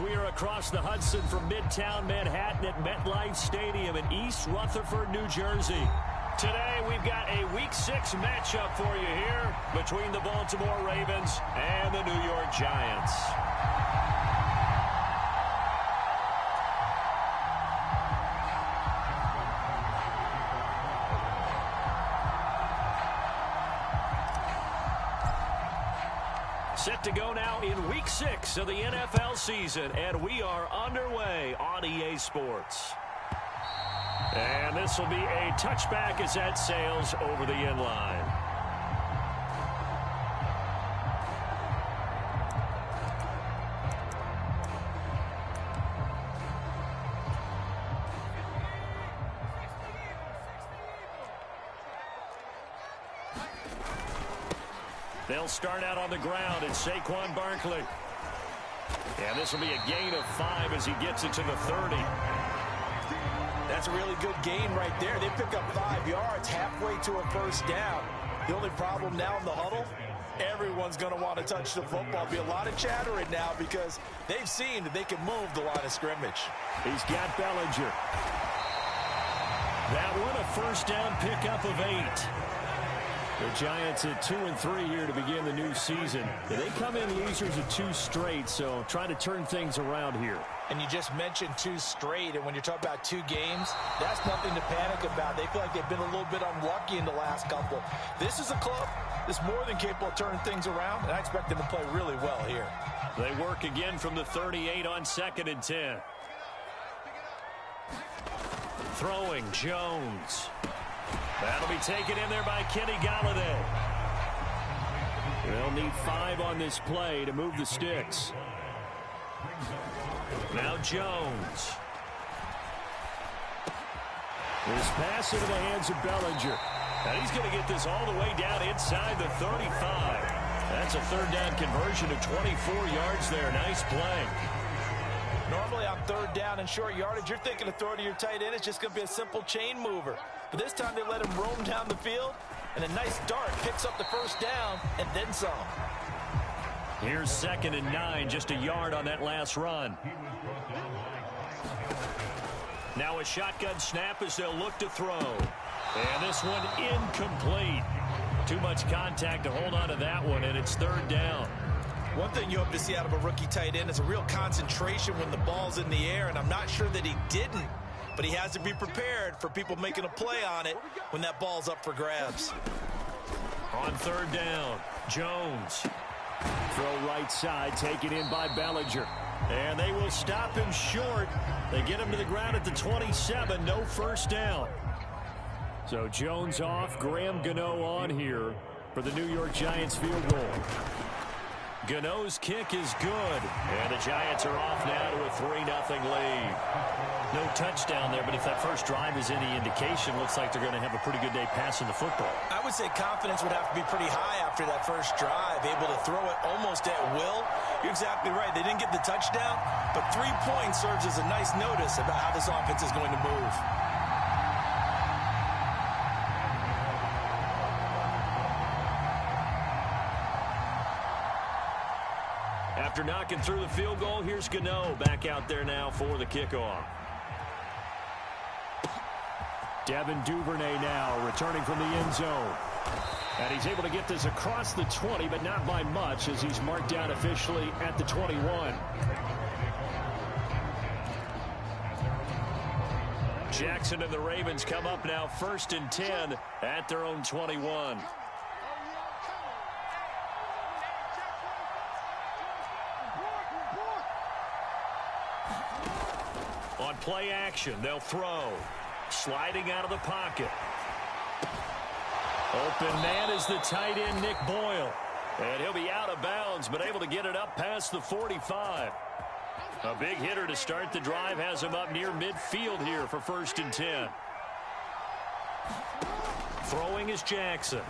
We are across the Hudson from Midtown Manhattan at MetLife Stadium in East Rutherford, New Jersey. Today, we've got a Week 6 matchup for you here between the Baltimore Ravens and the New York Giants. Set to go now in Week 6 of the NFL season, and we are underway on EA Sports. And this will be a touchback as that sails over the end line. They'll start out on the ground. It's Saquon Barkley. And this will be a gain of 5 as he gets it to the 30. That's a really good gain right there. They pick up 5 yards halfway to a first down. The only problem now in the huddle, everyone's going to want to touch the football. Be a lot of chattering now because they've seen that they can move the line of scrimmage. He's got Bellinger. That one, a first down pickup of 8. The Giants at 2-3 here to begin the new season. They come in losers of 2 straight, so trying to turn things around here. And you just mentioned 2 straight, and when you're talking about 2 games, that's nothing to panic about. They feel like they've been a little bit unlucky in the last couple. This is a club that's more than capable of turning things around, and I expect them to play really well here. They work again from the 38 on 2nd and 10. Throwing, Jones. That'll be taken in there by Kenny Golladay. They'll need 5 on this play to move the sticks. Now Jones. This pass into the hands of Bellinger. And he's going to get this all the way down inside the 35. That's a 3rd down conversion of 24 yards there. Nice play. Normally on 3rd down and short yardage, you're thinking of throwing to your tight end. It's just going to be a simple chain mover. But this time they let him roam down the field, and a nice dart picks up the first down and then some. Here's 2nd and 9, just a yard on that last run. Now a shotgun snap as they'll look to throw. And this one incomplete. Too much contact to hold on to that one, and it's 3rd down. One thing you hope to see out of a rookie tight end is a real concentration when the ball's in the air, and I'm not sure that he didn't, but he has to be prepared for people making a play on it when that ball's up for grabs. On 3rd down, Jones. Throw right side, taken in by Bellinger. And they will stop him short. They get him to the ground at the 27, no first down. So Jones off, Graham Gano on here for the New York Giants field goal. Gano's kick is good. And the Giants are off now to a 3-0 lead. No touchdown there, but if that first drive is any indication, looks like they're going to have a pretty good day passing the football. I would say confidence would have to be pretty high after that first drive, able to throw it almost at will. You're exactly right. They didn't get the touchdown, but 3 points serves as a nice notice about how this offense is going to move. After knocking through the field goal, here's Gano back out there now for the kickoff. Devin Duvernay now returning from the end zone. And he's able to get this across the 20, but not by much as he's marked down officially at the 21. Jackson and the Ravens come up now 1st and 10 at their own 21. On play action, they'll throw. Sliding out of the pocket. Open man is the tight end, Nick Boyle. And he'll be out of bounds, but able to get it up past the 45. A big hitter to start the drive has him up near midfield here for 1st and 10. Throwing is Jackson.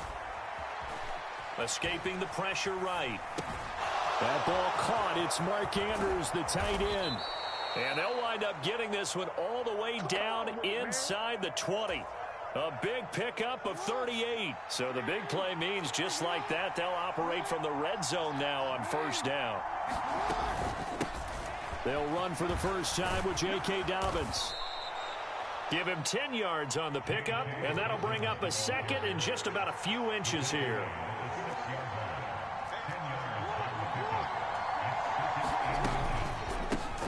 Escaping the pressure right. That ball caught. It's Mark Andrews, the tight end. And they'll wind up getting this one all the way down inside the 20. A big pickup of 38. So the big play means just like that, they'll operate from the red zone now on 1st down. They'll run for the first time with J.K. Dobbins. Give him 10 yards on the pickup, and that'll bring up a second in just about a few inches here.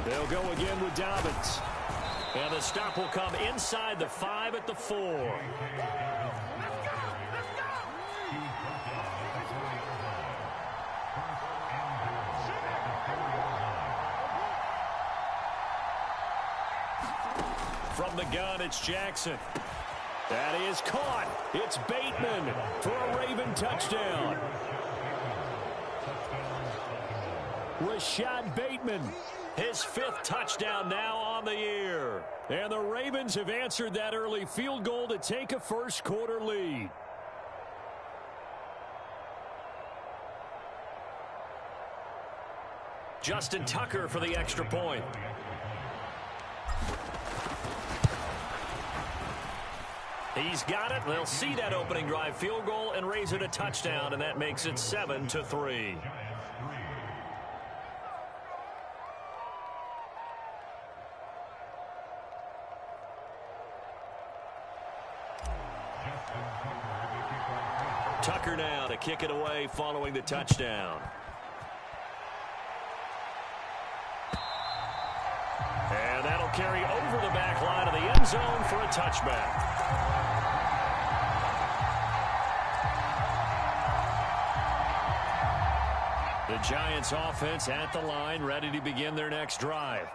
They'll go again with Dobbins. And the stop will come inside the 5 at the 4. From the gun, it's Jackson. That is caught. It's Bateman for a Raven touchdown. Rashad Bateman, his 5th touchdown now on the year. And the Ravens have answered that early field goal to take a first-quarter lead. Justin Tucker for the extra point. He's got it. They'll see that opening drive field goal and raise it a touchdown, and that makes it 7-3. Tucker now to kick it away following the touchdown. And that'll carry over the back line of the end zone for a touchback. The Giants offense at the line, ready to begin their next drive.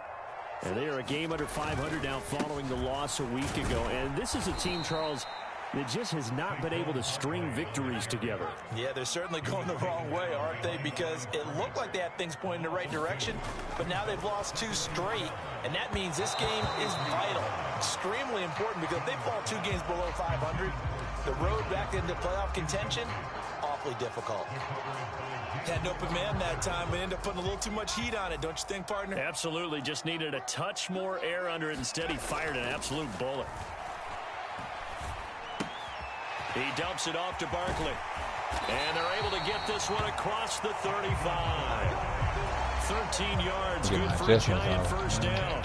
And they are a game under 500 now following the loss a week ago. And this is a team, Charles, that just has not been able to string victories together. Yeah, they're certainly going the wrong way, aren't they? Because it looked like they had things pointing in the right direction, but now they've lost 2 straight, and that means this game is vital. Extremely important because if they fall 2 games below 500, the road back into playoff contention, awfully difficult. Had an open man that time, but ended up putting a little too much heat on it, don't you think, partner? Absolutely. Just needed a touch more air under it. Instead, he fired an absolute bullet. He dumps it off to Barkley. And they're able to get this one across the 35. 13 yards, good for a Giant first down.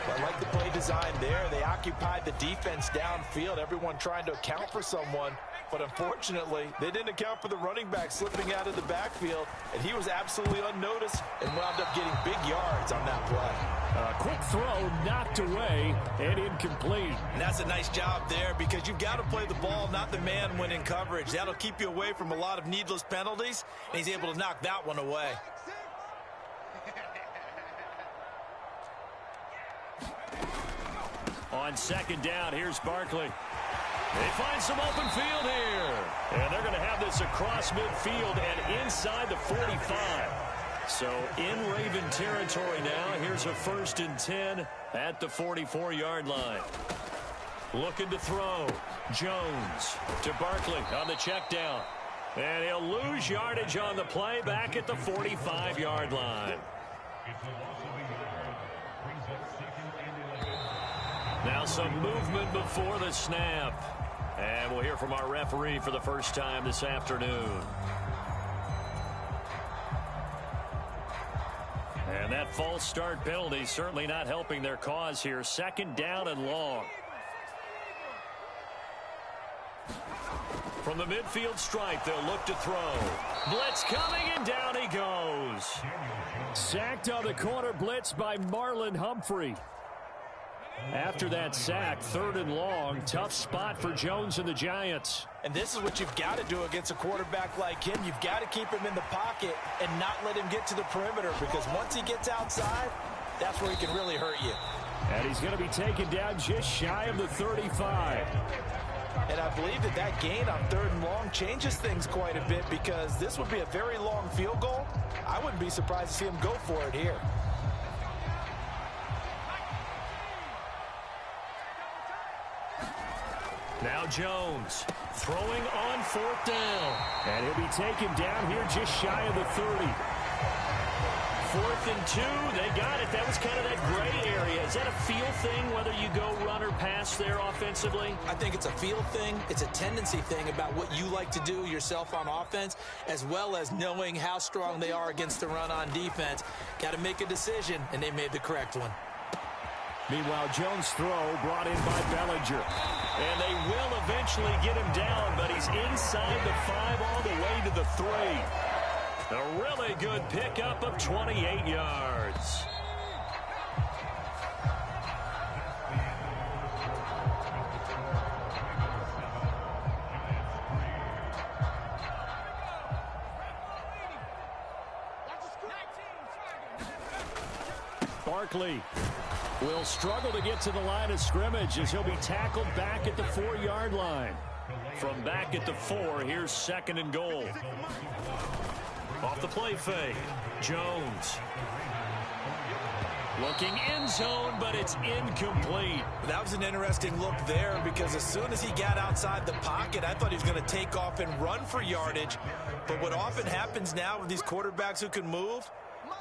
I like the play design there. They occupied the defense downfield, everyone trying to account for someone. But unfortunately, they didn't account for the running back slipping out of the backfield, and he was absolutely unnoticed and wound up getting big yards on that play. A quick throw knocked away and incomplete. And that's a nice job there because you've got to play the ball, not the man when in coverage. That'll keep you away from a lot of needless penalties, and he's able to knock that one away. On second down, here's Barkley. They find some open field here. And they're going to have this across midfield and inside the 45. So in Raven territory now. Here's a 1st and 10 at the 44-yard line. Looking to throw. Jones to Barkley on the check down. And he'll lose yardage on the play back at the 45-yard line. Now some movement before the snap. And we'll hear from our referee for the first time this afternoon. And that false start penalty certainly not helping their cause here. 2nd down and long. From the midfield stripe, they'll look to throw. Blitz coming, and down he goes. Sacked on the corner blitz by Marlon Humphrey. After that sack, 3rd and long, tough spot for Jones and the Giants. And this is what you've got to do against a quarterback like him. You've got to keep him in the pocket and not let him get to the perimeter, because once he gets outside, that's where he can really hurt you. And he's going to be taken down just shy of the 35. And I believe that that gain on 3rd and long changes things quite a bit, because this would be a very long field goal. I wouldn't be surprised to see him go for it here. Now Jones throwing on 4th down. And he'll be taken down here just shy of the 30. 4th and 2. They got it. That was kind of that gray area. Is that a feel thing, whether you go run or pass there offensively? I think it's a feel thing. It's a tendency thing about what you like to do yourself on offense, as well as knowing how strong they are against the run on defense. Got to make a decision, and they made the correct one. Meanwhile, Jones' throw brought in by Bellinger. And they will eventually get him down, but he's inside the 5 all the way to the 3. A really good pickup of 28 yards. Barkley will struggle to get to the line of scrimmage as he'll be tackled back at the 4-yard line. From back at the 4, here's 2nd and goal. Off the play fake, Jones. Looking end zone, but it's incomplete. That was an interesting look there because as soon as he got outside the pocket, I thought he was going to take off and run for yardage. But what often happens now with these quarterbacks who can move,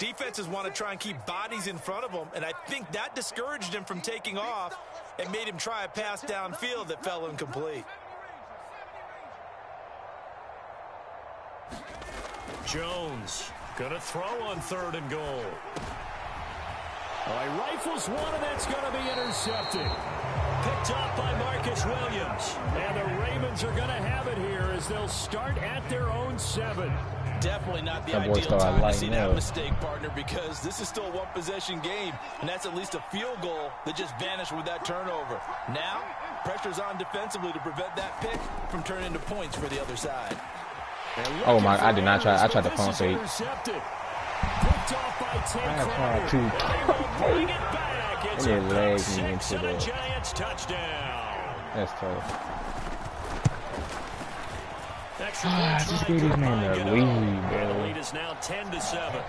defenses want to try and keep bodies in front of them, and I think that discouraged him from taking off and made him try a pass downfield that fell incomplete. Jones gonna throw on 3rd and goal. He rifles one, and that's going to be intercepted. Picked up by Marcus Williams. And the Ravens are going to have it here as they'll start at their own 7. Definitely not the ideal time to see that mistake, partner, because this is still a one-possession game, and that's at least a field goal that just vanished with that turnover. Now, pressure's on defensively to prevent that pick from turning into points for the other side. Oh my, I did not try. I tried to pump fake. I tried to. And it lagged me into the Giants touchdown. That's tough. Just gave this man the lead, bro. The lead is now 10-7.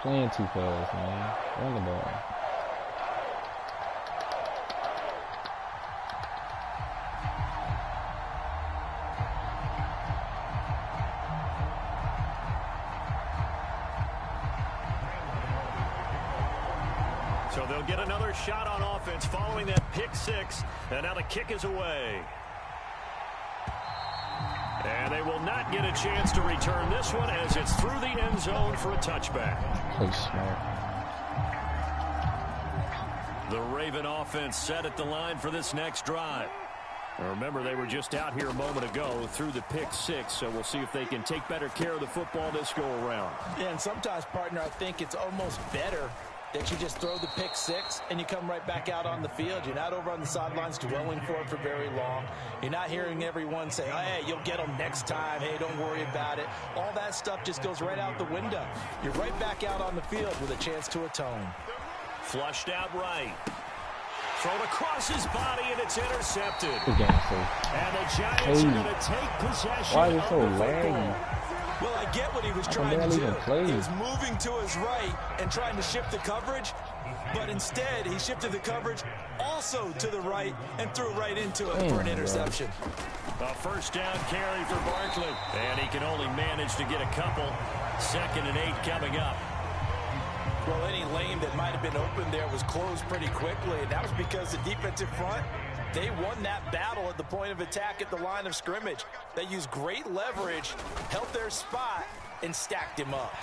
Playing too fast, man. Run the ball. So they'll get another shot on offense following that pick 6. And now the kick is away. And they will not get a chance to return this one as it's through the end zone for a touchback. Play smart. The Raven offense set at the line for this next drive. Remember, they were just out here a moment ago through the pick 6, so we'll see if they can take better care of the football this go around. Yeah, and sometimes, partner, I think it's almost better that you just throw the pick 6 and you come right back out on the field. You're not over on the sidelines dwelling for it for very long. You're not hearing everyone say, hey, you'll get them next time. Hey, don't worry about it. All that stuff just goes right out the window. You're right back out on the field with a chance to atone. Flushed out right. Thrown across his body, and it's intercepted. And the Giants are going to take possession. Why is it so laggy? Well, I get what he was trying to do. He was moving to his right and trying to shift the coverage, but instead he shifted the coverage also to the right and threw right into it for an interception. A first down carry for Barkley, and he can only manage to get a couple. 2nd and 8 coming up. Well, any lane that might have been open there was closed pretty quickly, and that was because the defensive front, they won that battle at the point of attack at the line of scrimmage. They used great leverage, held their spot, and stacked him up.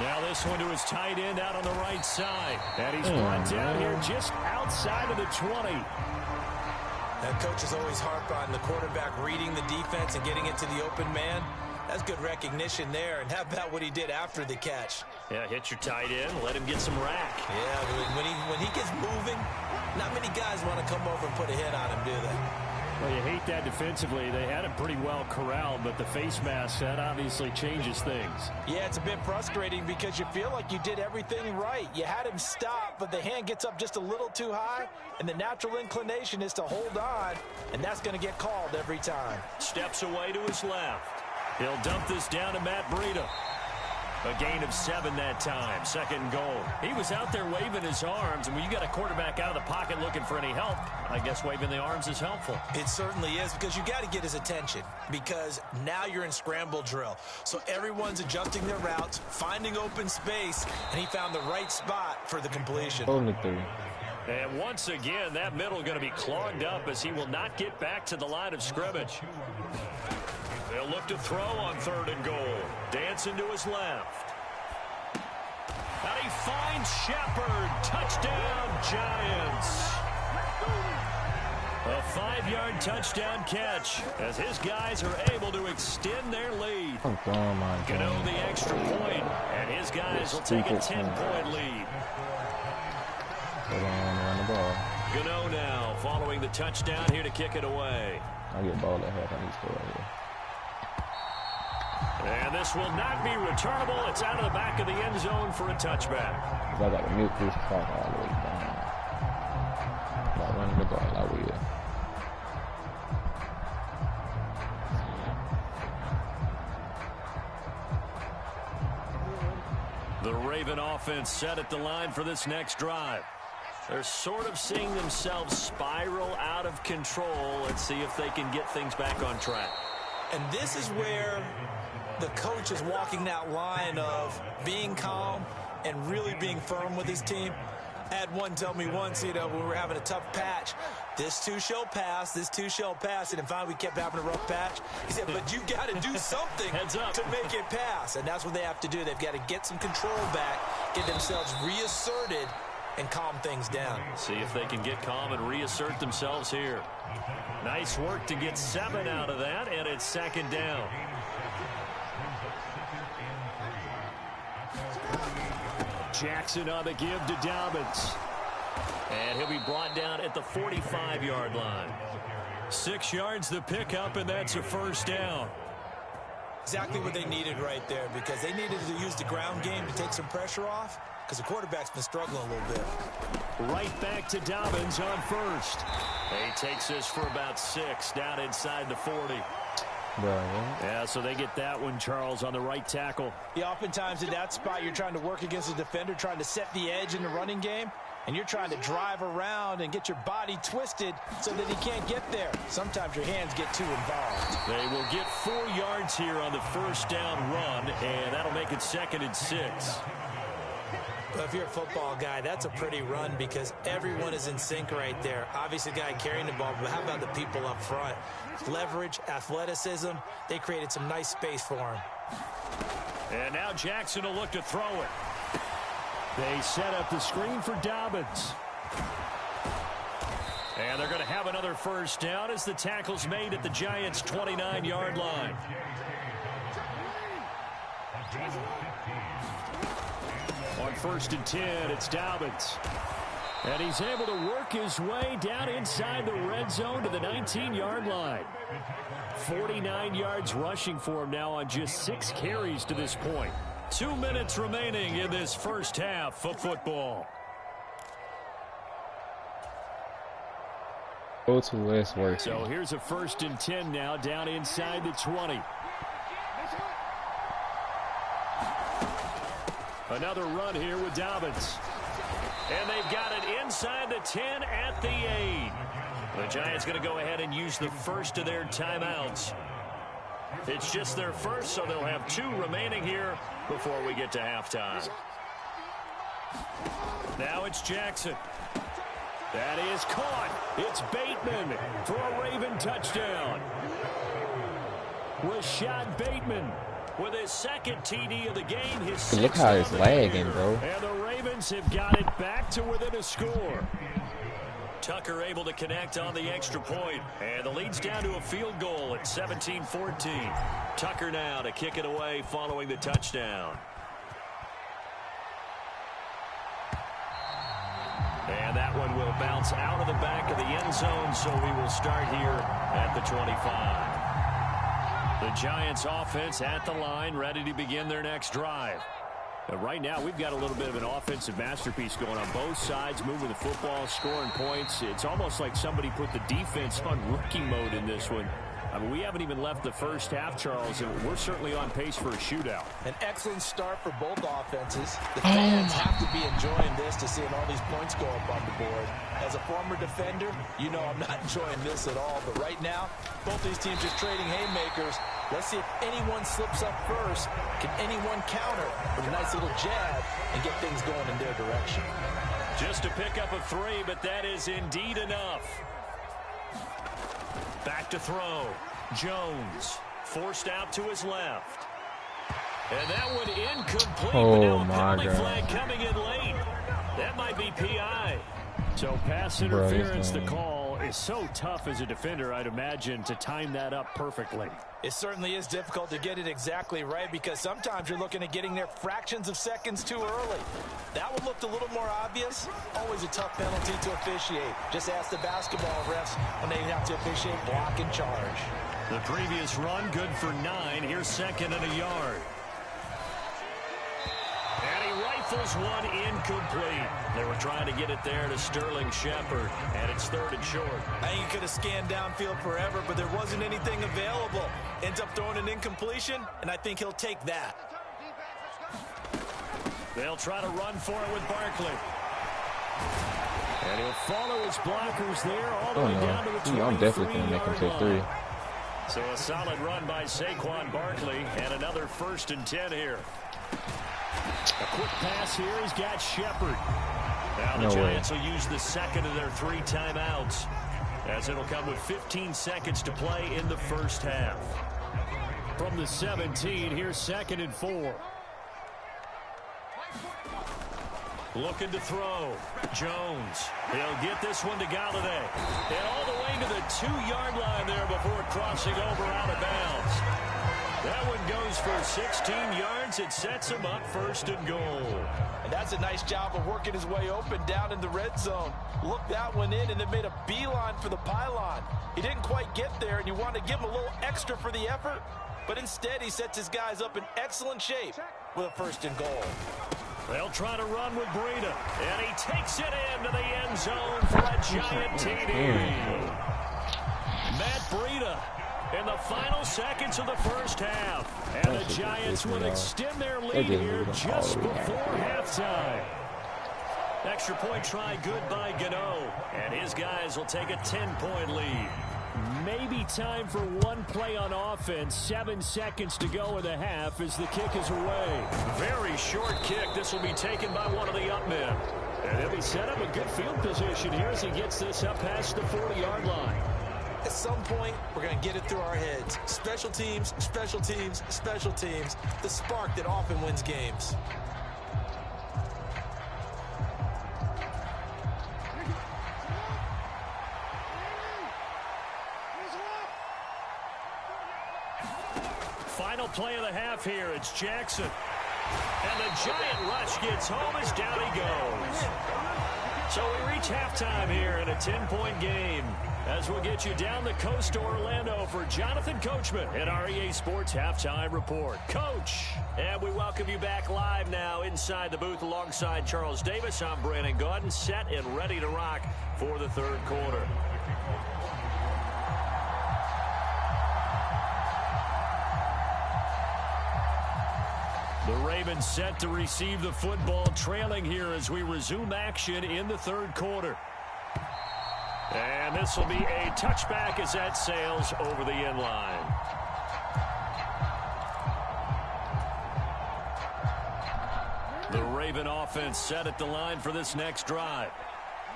Now this one to his tight end out on the right side. And he's brought down here just outside of the 20. That coach is always harp on the quarterback reading the defense and getting it to the open man. That's good recognition there. And how about what he did after the catch? Yeah, hit your tight end, let him get some rack. Yeah, when he gets moving, not many guys want to come over and put a hit on him, do they? Well, you hate that defensively. They had him pretty well corralled, but the face mask, that obviously changes things. Yeah, it's a bit frustrating because you feel like you did everything right. You had him stop, but the hand gets up just a little too high, and the natural inclination is to hold on, and that's going to get called every time. Steps away to his left. He'll dump this down to Matt Breida. A gain of 7 that time. 2nd goal. He was out there waving his arms, and when you got a quarterback out of the pocket looking for any help, I guess waving the arms is helpful. It certainly is, because you got to get his attention, because now you're in scramble drill. So everyone's adjusting their routes, finding open space, and he found the right spot for the completion. Only 3. And once again, that middle going to be clogged up as he will not get back to the line of scrimmage. They'll look to throw on 3rd and goal. Dancing to his left. And he finds Shepard. Touchdown, Giants. A 5-yard touchdown catch as his guys are able to extend their lead. Oh, my God. Gano the extra point, and his guys will take a 10-point lead. Run the ball. Gano now following the touchdown here to kick it away. I get ball at half. I need to go right here. And this will not be returnable. It's out of the back of the end zone for a touchback. I got to mute this clock all the way down. Not running the ball, I will. The Raven offense set at the line for this next drive. They're sort of seeing themselves spiral out of control. Let's see if they can get things back on track. And this is where the coach is walking that line of being calm and really being firm with his team. I had one tell me once, when we were having a tough patch, this too shall pass, this too shall pass. And finally we kept having a rough patch. He said, but you got to do something to make it pass. And that's what they have to do. They've got to get some control back, get themselves reasserted, and calm things down. See if they can get calm and reassert themselves here. Nice work to get 7 out of that, and it's 2nd down. Jackson on the give to Dobbins. And he'll be brought down at the 45-yard line. 6 yards the pickup, and that's a 1st down. Exactly what they needed right there, because they needed to use the ground game to take some pressure off, because the quarterback's been struggling a little bit. Right back to Dobbins on 1st. He takes this for about 6 down inside the 40. Yeah, so they get that one, Charles, on the right tackle. Yeah, oftentimes in that spot, you're trying to work against a defender, trying to set the edge in the running game, and you're trying to drive around and get your body twisted so that he can't get there. Sometimes your hands get too involved. They will get 4 yards here on the 1st down run, and that'll make it 2nd and 6. Well, if you're a football guy, that's a pretty run because everyone is in sync right there. Obviously, the guy carrying the ball, but how about the people up front? Leverage, athleticism, they created some nice space for him. And now Jackson will look to throw it. They set up the screen for Dobbins. And they're going to have another 1st down as the tackle's made at the Giants' 29-yard line. On 1st and 10, it's Dobbins. And he's able to work his way down inside the red zone to the 19-yard line. 49 yards rushing for him now on just 6 carries to this point. 2 minutes remaining in this 1st half of football. Go to less work. So here's a 1st and 10 now down inside the 20. Another run here with Dobbins. And they've got it inside the 10 at the 8. The Giants going to go ahead and use the first of their timeouts. It's just their first, so they'll have 2 remaining here before we get to halftime. Now it's Jackson. That is caught. It's Bateman for a Raven touchdown. Rashad Bateman with his 2nd TD of the game. His 6th. Look how it's lagging, bro. And the Ravens have got it back to within a score. Tucker able to connect on the extra point. And the lead's down to a field goal at 17-14. Tucker now to kick it away following the touchdown. And that one will bounce out of the back of the end zone, so we will start here at the 25. The Giants offense at the line, ready to begin their next drive. But right now, we've got a little bit of an offensive masterpiece going on both sides, moving the football, scoring points. It's almost like somebody put the defense on rookie mode in this one. I mean, we haven't even left the first half, Charles, and we're certainly on pace for a shootout. An excellent start for both offenses. The fans have to be enjoying this to seeing all these points go up on the board. As a former defender, you know I'm not enjoying this at all. But right now, both these teams just trading haymakers. Let's see if anyone slips up first. Can anyone counter with a nice little jab and get things going in their direction? Just to pick up a three, but that is indeed enough. Back to throw. Jones forced out to his left. And that one incomplete. But now a penalty flag coming in late. That might be PI. So pass interference, the call is so tough as a defender, I'd imagine, to time that up perfectly. It certainly is difficult to get it exactly right because sometimes you're looking at getting there fractions of seconds too early. That one looked a little more obvious. Always a tough penalty to officiate. Just ask the basketball refs when they have to officiate block and charge. The previous run good for 9. Here's second and a yard. And he rifles one incomplete. They were trying to get it there to Sterling Shepard, and it's third and short. I think he could have scanned downfield forever, but there wasn't anything available. Ends up throwing an incompletion, and I think he'll take that. They'll try to run for it with Barkley. And he'll follow his blockers there all the way down to the 23-yard line. I'm definitely going to make him take 3. So a solid run by Saquon Barkley, and another 1st and 10 here. A quick pass here. He's got Shepard. Now the Giants will use the second of their 3 timeouts, as it'll come with 15 seconds to play in the first half. From the 17, here's 2nd and 4. Looking to throw. Jones. He'll get this one to Galladay. And all the way to the 2-yard line there before crossing over out of bounds. That one goes for 16 yards. It sets him up 1st and goal. And that's a nice job of working his way open down in the red zone. Looked that one in and then made a beeline for the pylon. He didn't quite get there, and you want to give him a little extra for the effort. But instead, he sets his guys up in excellent shape with a 1st and goal. They'll try to run with Breida. And he takes it into the end zone for a giant TD. Matt Breida in the final seconds of the first half. And the Giants will extend their lead here just before halftime. Extra point try good by Gano. And his guys will take a 10-point lead. Maybe time for one play on offense. 7 seconds to go in the half as the kick is away. Very short kick. This will be taken by one of the up men. And he'll be set up in good field position here as he gets this up past the 40-yard line. At some point, we're going to get it through our heads. Special teams, special teams, special teams. The spark that often wins games. Final play of the half here. It's Jackson. And the giant rush gets home as down he goes. So we reach halftime here in a 10-point game. As we'll get you down the coast to Orlando for Jonathan Coachman at our EA Sports Halftime Report. Coach, and we welcome you back live now inside the booth alongside Charles Davis. I'm Brandon Gaudin, set and ready to rock for the third quarter. The Ravens set to receive the football, trailing here as we resume action in the third quarter. And this will be a touchback as that sails over the end line. The Raven offense set at the line for this next drive.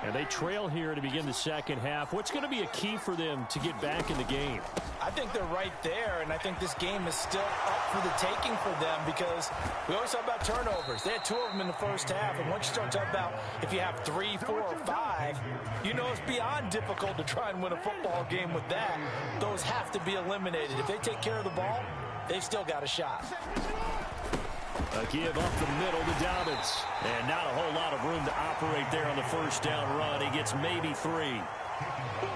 And they trail here to begin the second half. What's going to be a key for them to get back in the game? I think they're right there, and I think this game is still up for the taking for them because we always talk about turnovers. They had 2 of them in the first half, and once you start talking about if you have 3, 4, or 5, you know it's beyond difficult to try and win a football game with that. Those have to be eliminated. If they take care of the ball, they've still got a shot. A give up the middle to Dobbins. And not a whole lot of room to operate there on the first down run. He gets maybe 3.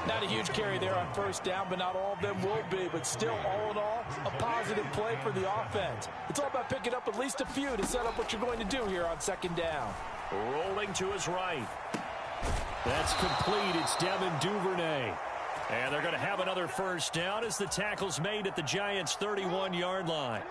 Not a huge carry there on first down, but not all of them will be. But still, all in all, a positive play for the offense. It's all about picking up at least a few to set up what you're going to do here on second down. Rolling to his right. That's complete. It's Devin Duvernay. And they're going to have another first down as the tackle's made at the Giants' 31-yard line.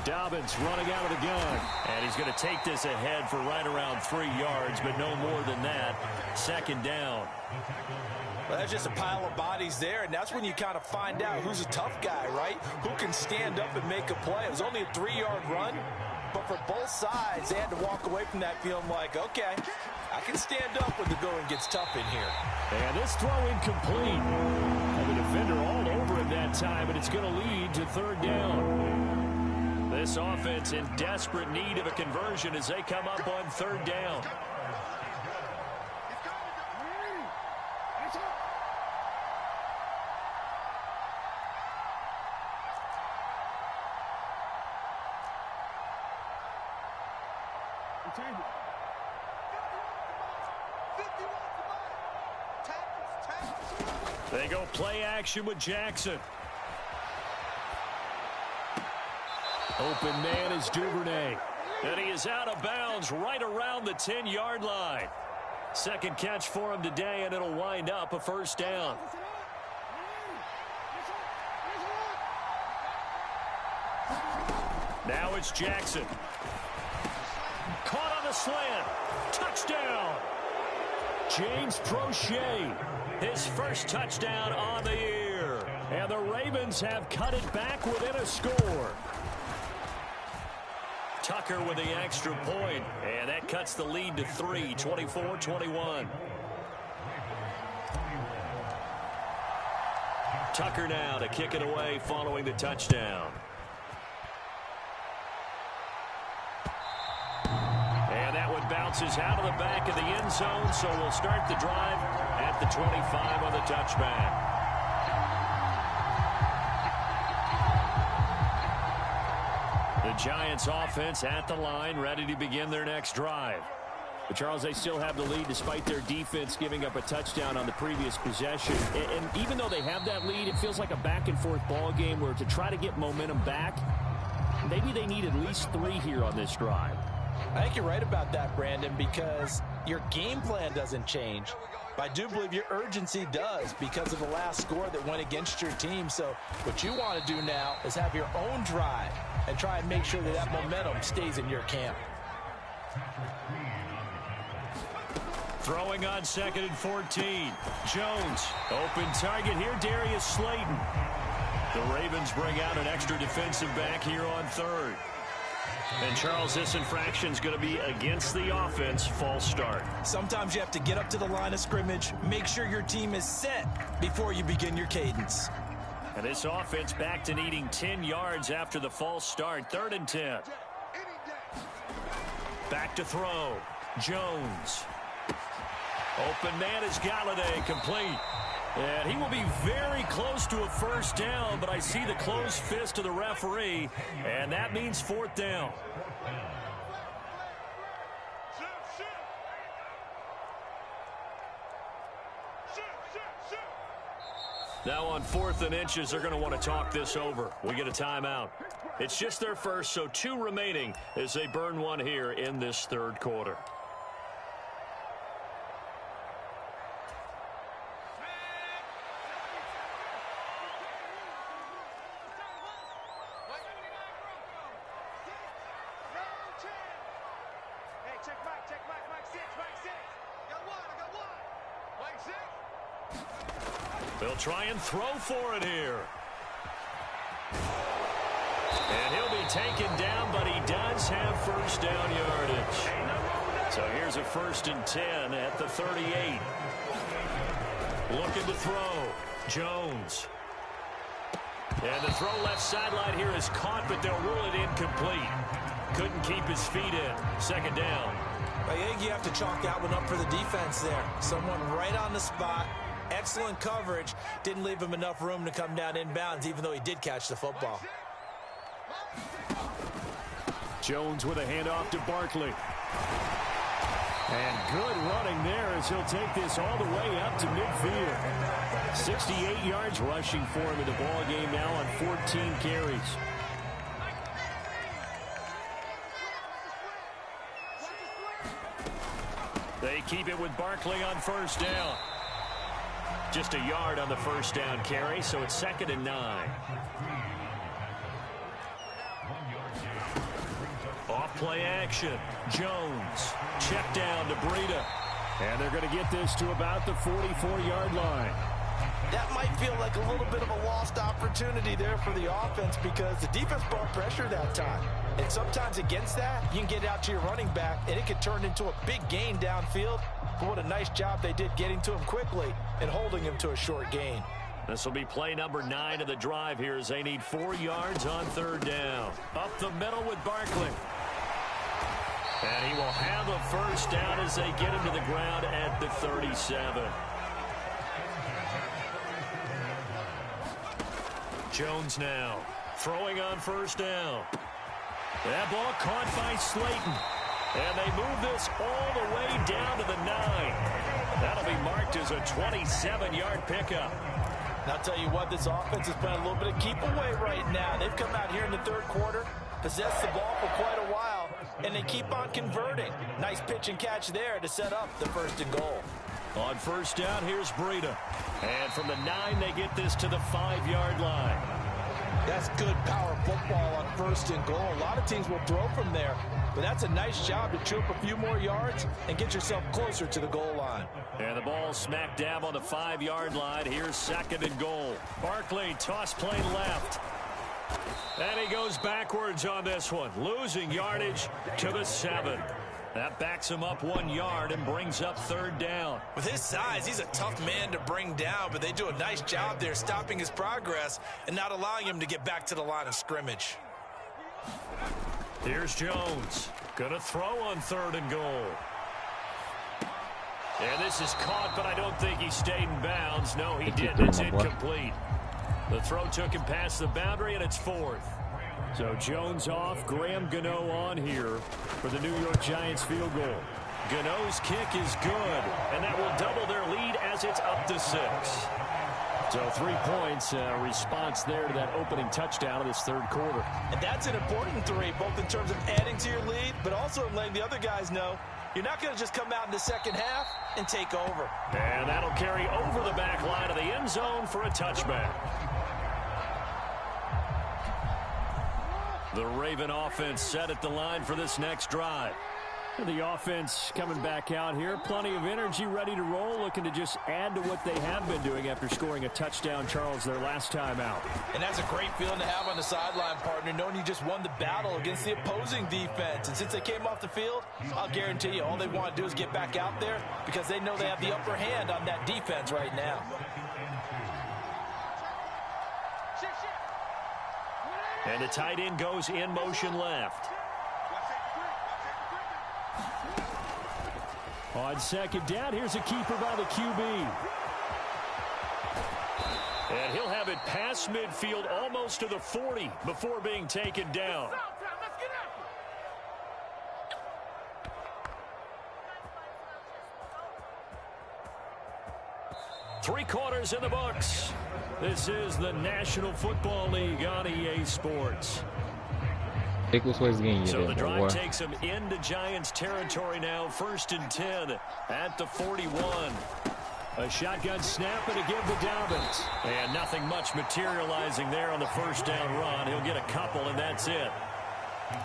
Dobbins running out of the gun. And he's going to take this ahead for right around 3 yards, but no more than that. Second down. Well, that's just a pile of bodies there, and that's when you kind of find out who's a tough guy, right? Who can stand up and make a play. It was only a 3-yard run, but for both sides, they had to walk away from that feeling like, okay, I can stand up when the going gets tough in here. And this throw incomplete. And the defender all over him that time, and it's going to lead to third down. This offense in desperate need of a conversion as they come up on third down. They go play action with Jackson. Open man is Duvernay. And he is out of bounds right around the 10-yard line. Second catch for him today, and it'll wind up a first down. Now it's Jackson. Caught on the slant. Touchdown. James Prochet, his first touchdown on the year. And the Ravens have cut it back within a score. Tucker with the extra point, and that cuts the lead to 3, 24-21. Tucker now to kick it away following the touchdown. And that one bounces out of the back of the end zone, so we'll start the drive at the 25 on the touchback. The Giants offense at the line, ready to begin their next drive. But Charles, they still have the lead despite their defense giving up a touchdown on the previous possession. And even though they have that lead, it feels like a back-and-forth ball game where to try to get momentum back, maybe they need at least 3 here on this drive. I think you're right about that, Brandon, because your game plan doesn't change. But I do believe your urgency does because of the last score that went against your team. So what you want to do now is have your own drive and try and make sure that that momentum stays in your camp. Throwing on 2nd and 14. Jones, open target here, Darius Slayton. The Ravens bring out an extra defensive back here on 3rd. And, Charles, this infraction's going to be against the offense, false start. Sometimes you have to get up to the line of scrimmage, make sure your team is set before you begin your cadence. And this offense back to needing 10 yards after the false start. 3rd and 10. Back to throw. Jones. Open man is Galladay, complete. And he will be very close to a first down, but I see the closed fist of the referee, and that means 4th down. Now on 4th and inches, they're going to want to talk this over. We get a timeout. It's just their first, so 2 remaining as they burn one here in this 3rd quarter. They'll try and throw for it here. And he'll be taken down, but he does have first down yardage. So here's a 1st and 10 at the 38. Looking to throw. Jones. And the throw left sideline here is caught, but they'll rule it incomplete. Couldn't keep his feet in. 2nd down. I think you have to chalk that one up for the defense there. Someone right on the spot. Excellent coverage. Didn't leave him enough room to come down inbounds, even though he did catch the football. Jones with a handoff to Barkley. And good running there as he'll take this all the way up to midfield. 68 yards rushing for him in the ball game now on 14 carries. keep it with Barkley on first down. Just a yard on the first down carry, so it's 2nd and 9. Off play action. Jones. Check down to Breida. And they're going to get this to about the 44-yard line. That might feel like a little bit of a lost opportunity there for the offense because the defense brought pressure that time. And sometimes against that, you can get out to your running back, and it can turn into a big gain downfield. But what a nice job they did getting to him quickly and holding him to a short gain. This will be play number 9 of the drive here as they need 4 yards on 3rd down. Up the middle with Barkley. And he will have a first down as they get him to the ground at the 37. Jones now throwing on first down. That ball caught by Slayton. And they move this all the way down to the 9. That'll be marked as a 27-yard pickup. And I'll tell you what, this offense is playing a little bit of keep away right now. They've come out here in the 3rd quarter, possessed the ball for quite a while, and they keep on converting. Nice pitch and catch there to set up the 1st and goal. On first down, here's Breida. And from the 9, they get this to the 5-yard line. That's good power football on 1st and goal. A lot of teams will throw from there, but that's a nice job to chew up a few more yards and get yourself closer to the goal line. And the ball smack dab on the 5-yard line. Here's 2nd and goal. Barkley, toss play left. And he goes backwards on this one, losing yardage to the 7. That backs him up 1 yard and brings up 3rd down. With his size, he's a tough man to bring down, but they do a nice job there stopping his progress and not allowing him to get back to the line of scrimmage. Here's Jones. Gonna throw on 3rd and goal. And this is caught, but I don't think he stayed in bounds. No, he didn't. It's incomplete. The throw took him past the boundary, and it's 4th. So Jones off, Graham Gano on here for the New York Giants field goal. Gano's kick is good, and that will double their lead as it's up to 6. So 3 points, response there to that opening touchdown of this 3rd quarter. And that's an important 3, both in terms of adding to your lead, but also in letting the other guys know you're not going to just come out in the 2nd half and take over. And that'll carry over the back line of the end zone for a touchback. The Raven offense set at the line for this next drive. The offense coming back out here. Plenty of energy, ready to roll, looking to just add to what they have been doing after scoring a touchdown, Charles, their last time out. And that's a great feeling to have on the sideline, partner, knowing you just won the battle against the opposing defense. And since they came off the field, I'll guarantee you all they want to do is get back out there because they know they have the upper hand on that defense right now. And the tight end goes in motion left. On 2nd down, here's a keeper by the QB. And he'll have it past midfield almost to the 40 before being taken down. Three quarters in the books. This is the National Football League on EA Sports. So the drive takes them into Giants territory now. 1st and 10 at the 41. A shotgun snap and a give to Dobbins. And nothing much materializing there on the 1st down run. He'll get a couple, and that's it.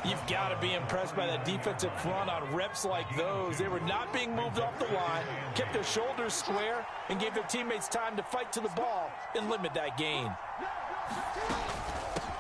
You've got to be impressed by that defensive front on reps like those. They were not being moved off the line, kept their shoulders square, and gave their teammates time to fight to the ball and limit that gain.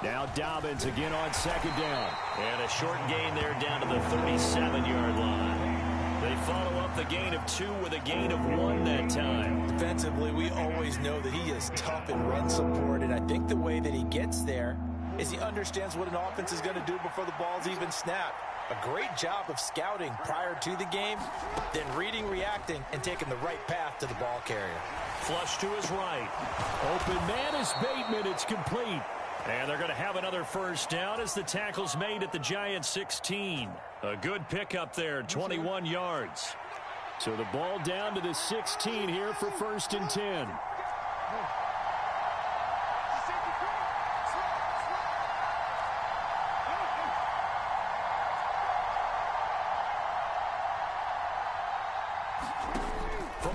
Now Dobbins again on 2nd down. And a short gain there down to the 37-yard line. They follow up the gain of 2 with a gain of 1 that time. Defensively, we always know that he is tough in run support, and I think the way that he gets there is he understands what an offense is going to do before the ball's even snapped. A great job of scouting prior to the game, then reading, reacting, and taking the right path to the ball carrier. Flush to his right. Open man is Bateman. It's complete. And they're going to have another 1st down as the tackle's made at the Giants 16. A good pickup there, 21 yards. So the ball down to the 16 here for 1st and 10.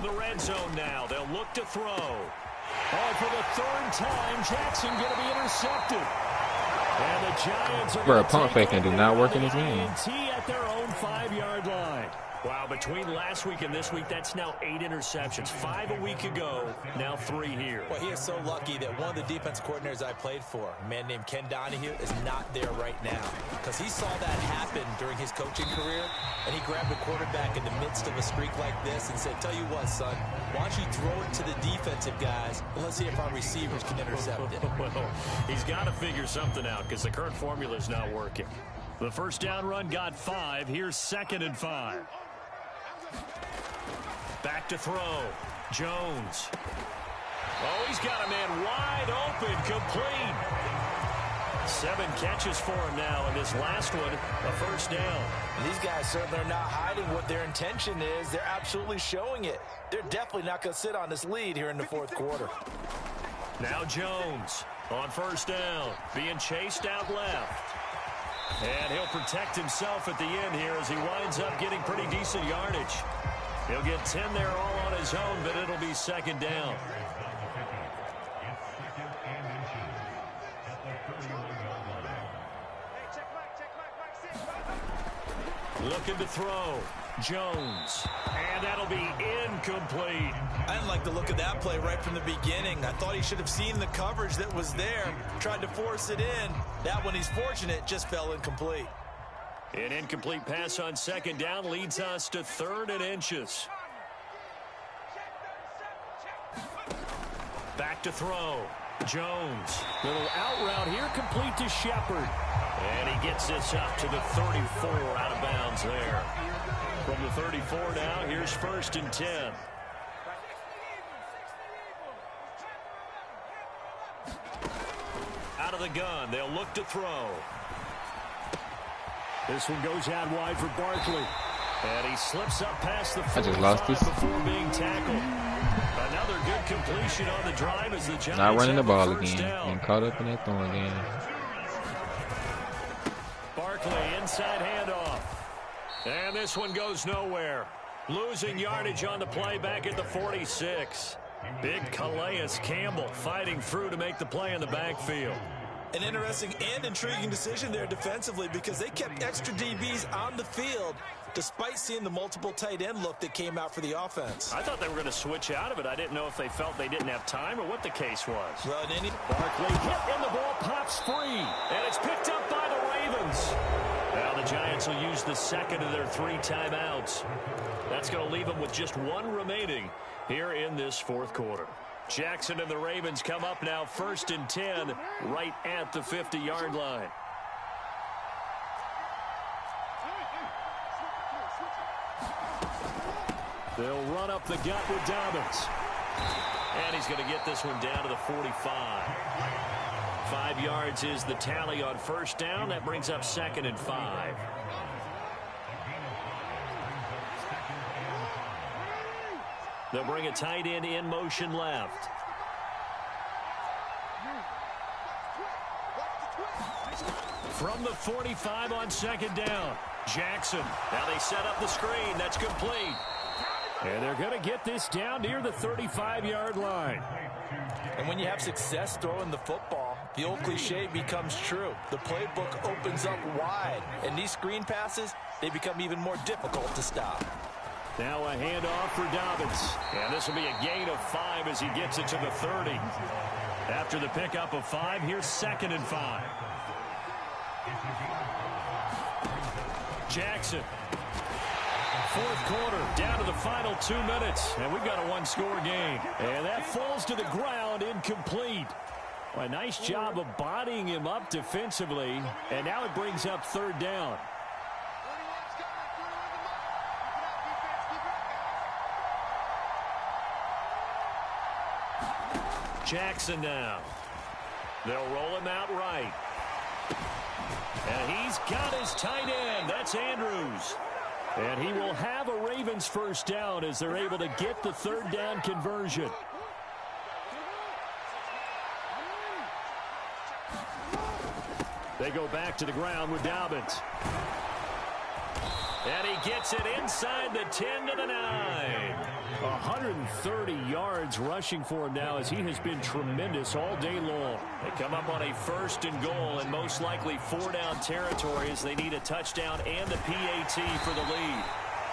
the red zone now. They'll look to throw. And for the third time, Jackson going to be intercepted. And the Giants are Bro, pump faking do not work in this game. At their own 5-yard line. Wow, between last week and this week, that's now 8 interceptions. 5 a week ago, now 3 here. Well, he is so lucky that one of the defense coordinators I played for, a man named Ken Donahue, is not there right now. Because he saw that happen during his coaching career, and he grabbed a quarterback in the midst of a streak like this and said, tell you what, son, why don't you throw it to the defensive guys, and let's see if our receivers can intercept it. Well, he's got to figure something out because the current formula is not working. The first down run got 5. Here's 2nd and 5. Back to throw. Jones. Oh, he's got a man wide open, complete. 7 catches for him now, and this last one, a first down. These guys certainly are not hiding what their intention is. They're absolutely showing it. They're definitely not going to sit on this lead here in the fourth quarter. Now Jones on first down, being chased out left. And he'll protect himself at the end here as he winds up getting pretty decent yardage. He'll get 10 there all on his own, but it'll be 2nd down. Looking to throw. Jones. And that'll be incomplete. I didn't like the look of that play right from the beginning. I thought he should have seen the coverage that was there, tried to force it in. That one, he's fortunate, just fell incomplete. An incomplete pass on 2nd down leads us to 3rd and inches. Back to throw. Jones. Little out route here, complete to Shepard. And he gets this up to the 34, out of bounds there. From the 34 now, here's 1st and 10. Out of the gun, they'll look to throw. This one goes out wide for Barkley. And he slips up past the 45 before being tackled. Another good completion on the drive as the Giants not running the ball again. Getting caught up in that throwing game. Barkley inside handoff. And this one goes nowhere. Losing yardage on the play back at the 46. Big Calais Campbell fighting through to make the play in the backfield. An interesting and intriguing decision there defensively because they kept extra DBs on the field despite seeing the multiple tight end look that came out for the offense. I thought they were going to switch out of it. I didn't know if they felt they didn't have time or what the case was. Well, Barkley hit and the ball pops free. And it's picked up by the Ravens. Now the Giants will use the 2nd of their 3 timeouts. That's going to leave them with just 1 remaining here in this 4th quarter. Jackson and the Ravens come up now 1st and 10 right at the 50-yard line. They'll run up the gut with Dobbins. And he's going to get this one down to the 45. 5 yards is the tally on first down. That brings up 2nd and 5. They'll bring a tight end in motion left. From the 45 on 2nd down. Jackson. Now they set up the screen. That's complete. And they're going to get this down near the 35-yard line. And when you have success throwing the football, the old cliche becomes true. The playbook opens up wide. And these screen passes, they become even more difficult to stop. Now a handoff for Dobbins. And this will be a gain of 5 as he gets it to the 30. After the pickup of 5, here's 2nd and 5. Jackson. 4th quarter, down to the final 2 minutes. And we've got a 1-score game. And that falls to the ground, incomplete. Well, a nice job of bodying him up defensively. And now it brings up 3rd down. Jackson now. They'll roll him out right. And he's got his tight end. That's Andrews. And he will have a Ravens first down as they're able to get the 3rd down conversion. They go back to the ground with Dobbins. And he gets it inside the 10 to the 9. 130 yards rushing for him now as he has been tremendous all day long. They come up on a 1st and goal and most likely 4-down territory as they need a touchdown and the PAT for the lead.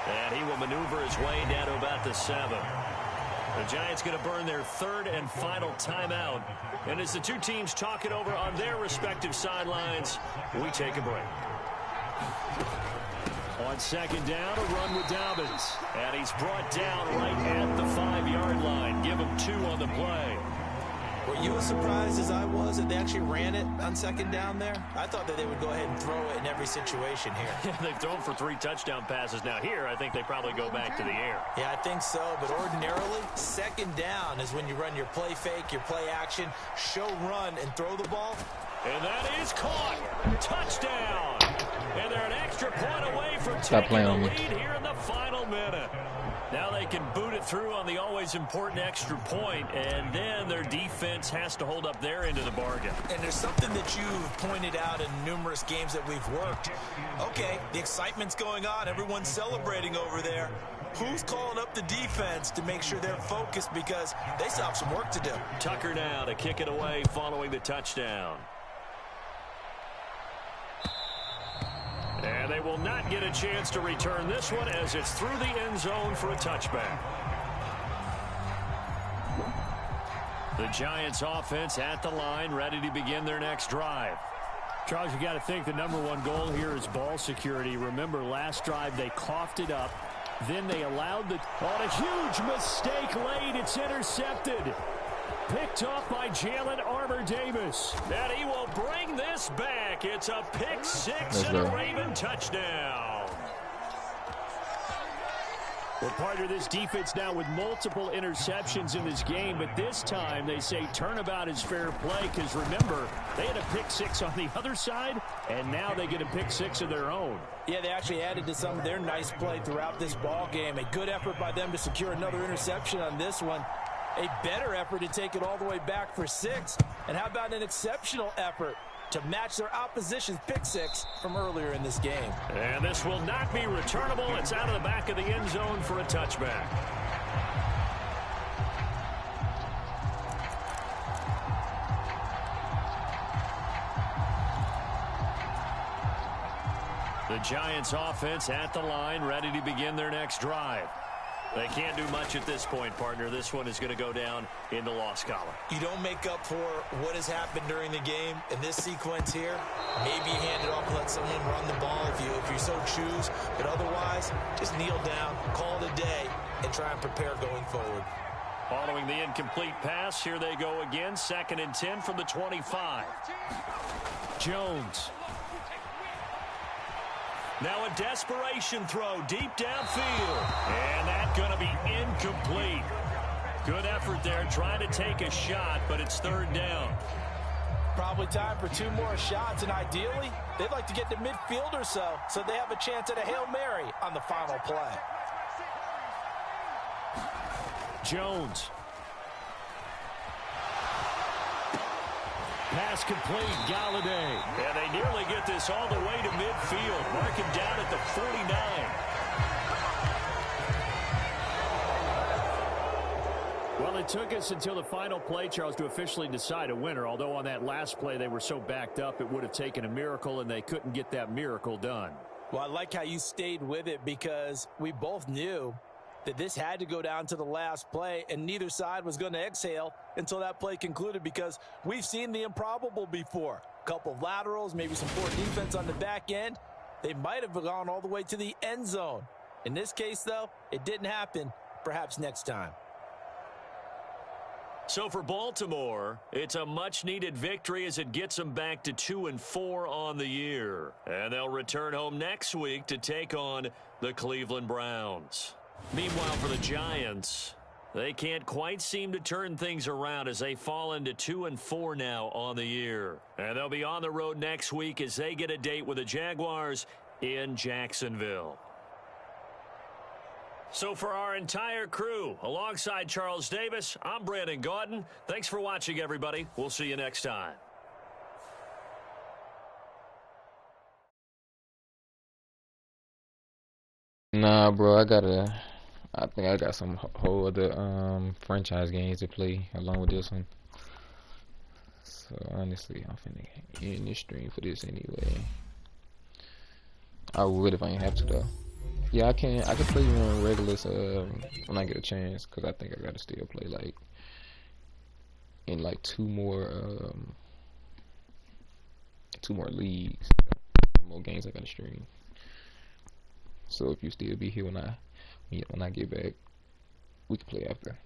And he will maneuver his way down to about the 7. The Giants going to burn their 3rd and final timeout. And as the two teams talk it over on their respective sidelines, we take a break. On 2nd down, a run with Dobbins. And he's brought down right at the 5-yard line. Give him 2 on the play. Were you as surprised as I was that they actually ran it on 2nd down there? I thought that they would go ahead and throw it in every situation here. Yeah, they've thrown for 3 touchdown passes. Now here, I think they probably go back to the air. Yeah, I think so. But ordinarily, 2nd down is when you run your play fake, your play action, show run, and throw the ball. And that is caught. Touchdown. And they're an extra point away from taking the lead here in the final minute. Now they can boot it through on the always important extra point, and then their defense has to hold up their end of the bargain. And there's something that you've pointed out in numerous games that we've worked. Okay, the excitement's going on. Everyone's celebrating over there. Who's calling up the defense to make sure they're focused because they still have some work to do? Tucker now to kick it away following the touchdown. And they will not get a chance to return this one as it's through the end zone for a touchback. The Giants offense at the line, ready to begin their next drive. Charles, you got to think the #1 goal here is ball security. Remember, last drive they coughed it up. Then they allowed the... On a huge mistake late, it's intercepted. Picked off by Jalen Armour-Davis. And he will bring this back. It's a pick 6 and a Raven touchdown. We're part of this defense now with multiple interceptions in this game, but this time they say turnabout is fair play because, remember, they had a pick 6 on the other side, and now they get a pick 6 of their own. Yeah, they actually added to some of their nice play throughout this ball game. A good effort by them to secure another interception on this one. A better effort to take it all the way back for 6. And how about an exceptional effort to match their opposition's pick 6 from earlier in this game? And this will not be returnable. It's out of the back of the end zone for a touchback. The Giants offense at the line, ready to begin their next drive. They can't do much at this point, partner. This one is going to go down in the loss column. You don't make up for what has happened during the game in this sequence here. Maybe you hand it off and let someone run the ball if you so choose. But otherwise, just kneel down, call it a day, and try and prepare going forward. Following the incomplete pass, here they go again. 2nd and 10 from the 25. Jones. Now a desperation throw deep downfield. And that's going to be incomplete. Good effort there trying to take a shot, but it's 3rd down. Probably time for 2 more shots, and ideally, they'd like to get to midfield or so they have a chance at a Hail Mary on the final play. Jones. Pass complete, Galladay. And they nearly get this all the way to midfield. Mark him down at the 49. Well, it took us until the final play, Charles, to officially decide a winner. Although on that last play they were so backed up, it would have taken a miracle, and they couldn't get that miracle done. Well, I like how you stayed with it because we both knew that this had to go down to the last play, and neither side was going to exhale until that play concluded because we've seen the improbable before. A couple of laterals, maybe some poor defense on the back end. They might have gone all the way to the end zone. In this case, though, it didn't happen. Perhaps next time. So for Baltimore, it's a much-needed victory as it gets them back to 2-4 on the year. And they'll return home next week to take on the Cleveland Browns. Meanwhile, for the Giants, they can't quite seem to turn things around as they fall into 2-4 now on the year. And they'll be on the road next week as they get a date with the Jaguars in Jacksonville. So for our entire crew, alongside Charles Davis, I'm Brandon Gaudin. Thanks for watching, everybody. We'll see you next time. Nah, bro, I think I got some whole other franchise games to play along with this one. So honestly, I'm finna end this stream for this anyway. I would if I ain't have to though. Yeah, I can play you on regulars when I get a chance, cause I think I gotta still play like in like two more leagues, more games I gotta stream. So if you still be here when I get back, we can play after.